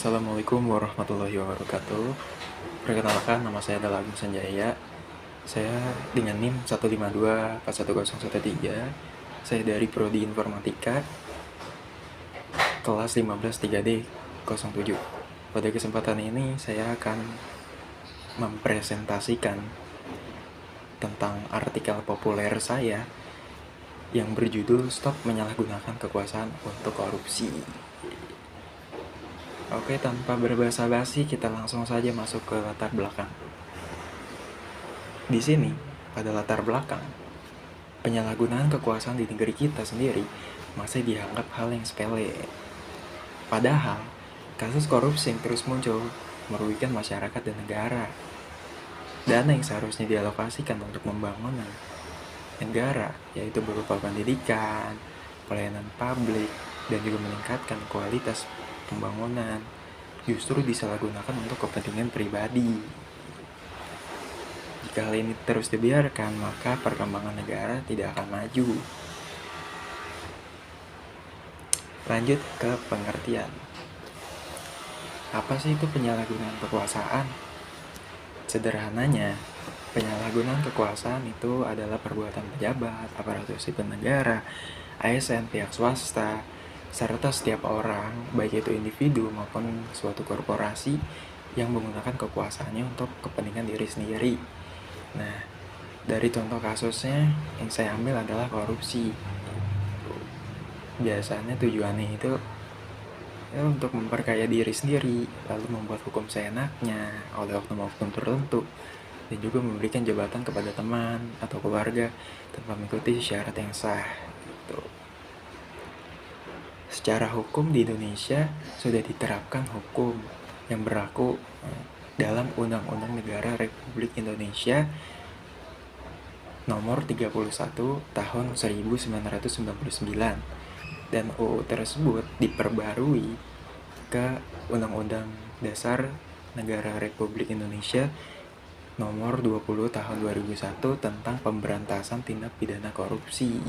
Assalamualaikum warahmatullahi wabarakatuh. Perkenalkan, nama saya adalah Agung Sanjaya. Saya dengan NIM 152411013. Saya dari Prodi Informatika, kelas 15 3D 07. Pada kesempatan ini saya akan mempresentasikan tentang artikel populer saya yang berjudul Stop Menyalahgunakan Kekuasaan untuk Korupsi. Oke, tanpa berbasa-basi kita langsung saja masuk ke latar belakang. Di sini, pada latar belakang, penyalahgunaan kekuasaan di negeri kita sendiri masih dianggap hal yang sepele. Padahal, kasus korupsi yang terus muncul merugikan masyarakat dan negara. Dana yang seharusnya dialokasikan untuk membangun negara, yaitu berupa pendidikan, pelayanan publik, dan juga meningkatkan kualitas pembangunan, justru disalahgunakan untuk kepentingan pribadi. Jika hal ini terus dibiarkan, maka perkembangan negara tidak akan maju. Lanjut ke pengertian. Apa sih itu penyalahgunaan kekuasaan? Sederhananya, penyalahgunaan kekuasaan itu adalah perbuatan pejabat, aparatur sipil negara, ASN, pihak swasta, serta setiap orang, baik itu individu maupun suatu korporasi yang menggunakan kekuasaannya untuk kepentingan diri sendiri. Nah, dari contoh kasusnya yang saya ambil adalah korupsi. Biasanya tujuannya itu untuk memperkaya diri sendiri, lalu membuat hukum seenaknya oleh oknum-oknum tertentu, dan juga memberikan jabatan kepada teman atau keluarga tanpa mengikuti syarat yang sah. Gitu. Secara hukum di Indonesia sudah diterapkan hukum yang berlaku dalam Undang-Undang Negara Republik Indonesia nomor 31 tahun 1999, dan UU tersebut diperbarui ke Undang-Undang Dasar Negara Republik Indonesia nomor 20 tahun 2001 tentang pemberantasan tindak pidana korupsi.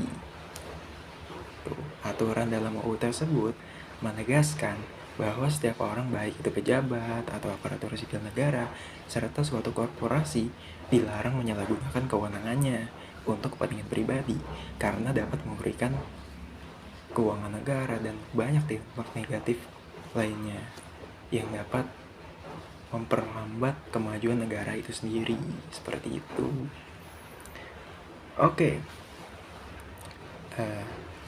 Aturan dalam UU tersebut menegaskan bahwa setiap orang, baik itu pejabat atau aparatur sipil negara serta suatu korporasi, dilarang menyalahgunakan kewenangannya untuk kepentingan pribadi karena dapat merugikan keuangan negara dan banyak dampak negatif lainnya yang dapat memperlambat kemajuan negara itu sendiri. Seperti itu. Oke.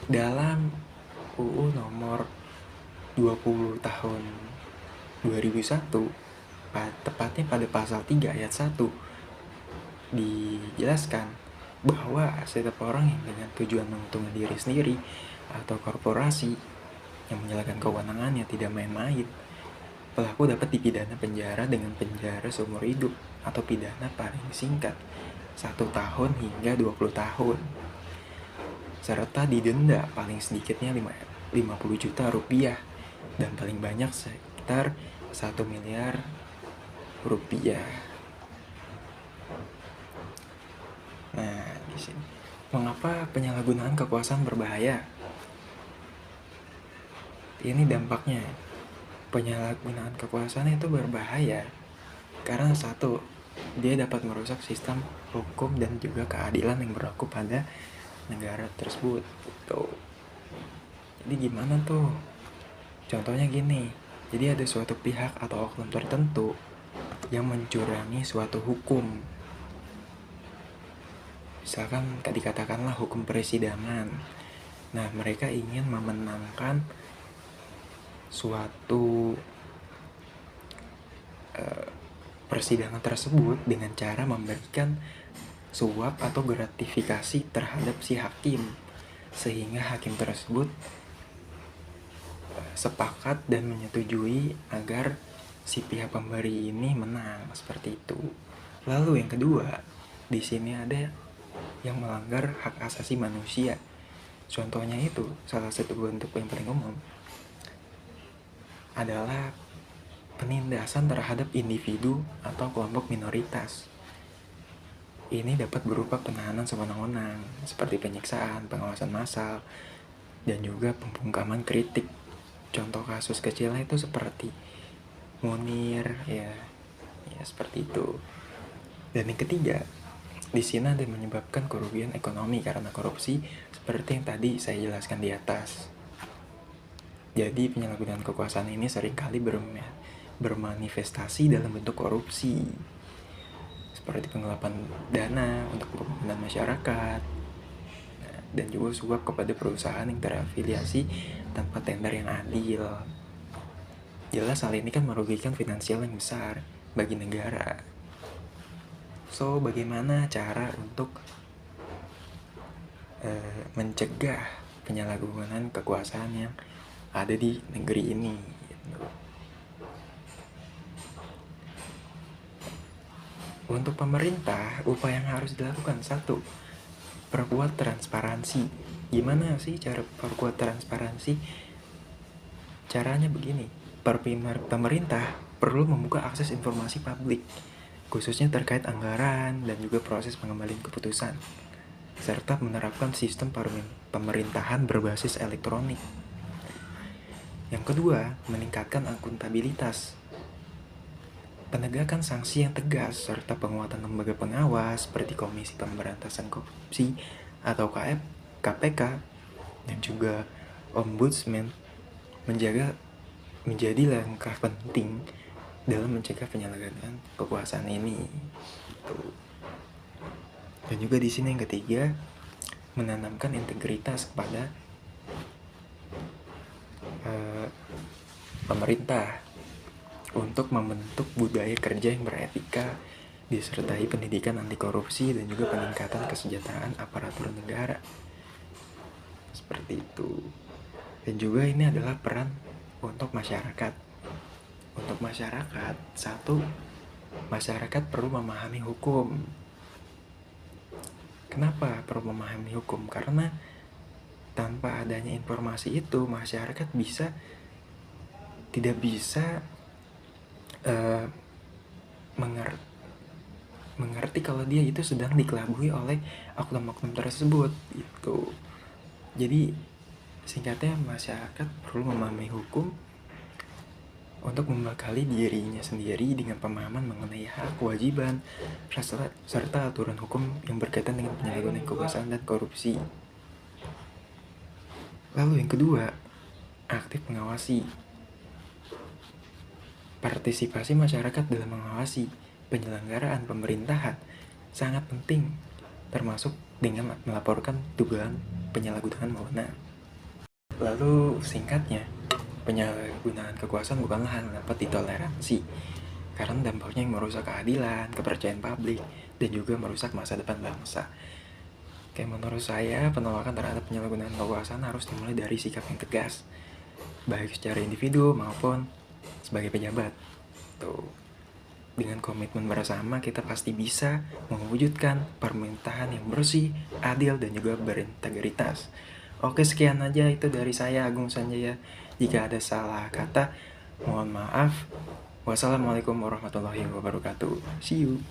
Dalam UU nomor 20 tahun 2001, tepatnya pada pasal 3 ayat 1, dijelaskan bahwa setiap orang yang dengan tujuan menguntungkan diri sendiri atau korporasi yang menjalankan kewenangannya tidak main-main, pelaku dapat dipidana penjara dengan penjara seumur hidup atau pidana paling singkat 1 tahun hingga 20 tahun. Serta didenda paling sedikitnya 50 juta rupiah dan paling banyak sekitar 1 miliar rupiah. Nah, di sini mengapa penyalahgunaan kekuasaan berbahaya? Ini dampaknya. Penyalahgunaan kekuasaan itu berbahaya karena satu, dia dapat merusak sistem hukum dan juga keadilan yang berlaku pada negara tersebut gitu. Jadi gimana tuh? Contohnya gini, jadi ada suatu pihak atau oknum tertentu yang mencurangi suatu hukum. Misalkan dikatakanlah hukum persidangan. Nah, mereka ingin memenangkan suatu persidangan tersebut dengan cara memberikan suap atau gratifikasi terhadap si hakim, sehingga hakim tersebut sepakat dan menyetujui agar si pihak pemberi ini menang, seperti itu. Lalu yang kedua, di sini ada yang melanggar hak asasi manusia. Contohnya itu, salah satu bentuk yang paling umum adalah penindasan terhadap individu atau kelompok minoritas. Ini dapat berupa penahanan sewenang-wenang, seperti penyiksaan, pengawasan massal, dan juga pembungkaman kritik. Contoh kasus kecilnya itu seperti Munir, ya, ya seperti itu. Dan yang ketiga, di sini ada menyebabkan kerugian ekonomi karena korupsi seperti yang tadi saya jelaskan di atas. Jadi penyalahgunaan kekuasaan ini seringkali bermanifestasi dalam bentuk korupsi, seperti penggelapan dana untuk pembangunan masyarakat, dan juga suap kepada perusahaan yang terafiliasi tanpa tender yang adil. Jelas hal ini kan merugikan finansial yang besar bagi negara. So, bagaimana cara untuk mencegah penyalahgunaan kekuasaan yang ada di negeri ini gitu. Untuk pemerintah, upaya yang harus dilakukan: 1. Perkuat transparansi. Gimana sih cara perkuat transparansi? Caranya begini, pemerintah perlu membuka akses informasi publik, khususnya terkait anggaran dan juga proses pengembalian keputusan, serta menerapkan sistem pemerintahan berbasis elektronik. Yang kedua, meningkatkan akuntabilitas. Penegakan sanksi yang tegas serta penguatan lembaga pengawas seperti Komisi Pemberantasan Korupsi atau KPK dan juga Ombudsman menjadi langkah penting dalam mencegah penyalahgunaan kekuasaan ini. Dan juga di sini yang ketiga, menanamkan integritas kepada pemerintah untuk membentuk budaya kerja yang beretika, disertai pendidikan anti korupsi dan juga peningkatan kesejahteraan aparatur negara. Seperti itu. Dan juga ini adalah peran untuk masyarakat. Untuk masyarakat, 1, masyarakat perlu memahami hukum. Kenapa perlu memahami hukum? Karena tanpa adanya informasi itu, masyarakat tidak bisa mengerti kalau dia itu sedang dikelabui oleh oknum-oknum tersebut gitu. Jadi singkatnya, masyarakat perlu memahami hukum untuk membekali dirinya sendiri dengan pemahaman mengenai hak, kewajiban, serta aturan hukum yang berkaitan dengan penyalahgunaan kekuasaan dan korupsi. Lalu yang kedua, aktif mengawasi. Partisipasi masyarakat dalam mengawasi penyelenggaraan pemerintahan sangat penting, termasuk dengan melaporkan dugaan penyalahgunaan wewenang. Lalu singkatnya, penyalahgunaan kekuasaan bukanlah hal yang dapat ditoleransi, karena dampaknya yang merusak keadilan, kepercayaan publik, dan juga merusak masa depan bangsa. Menurut saya, penolakan terhadap penyalahgunaan kekuasaan harus dimulai dari sikap yang tegas, baik secara individu maupun sebagai pejabat. Dengan komitmen bersama, kita pasti bisa mewujudkan pemerintahan yang bersih, adil, dan juga berintegritas. Oke, sekian aja itu dari saya, Agung Sanjaya. Jika ada salah kata, mohon maaf. Wassalamualaikum warahmatullahi wabarakatuh. See you.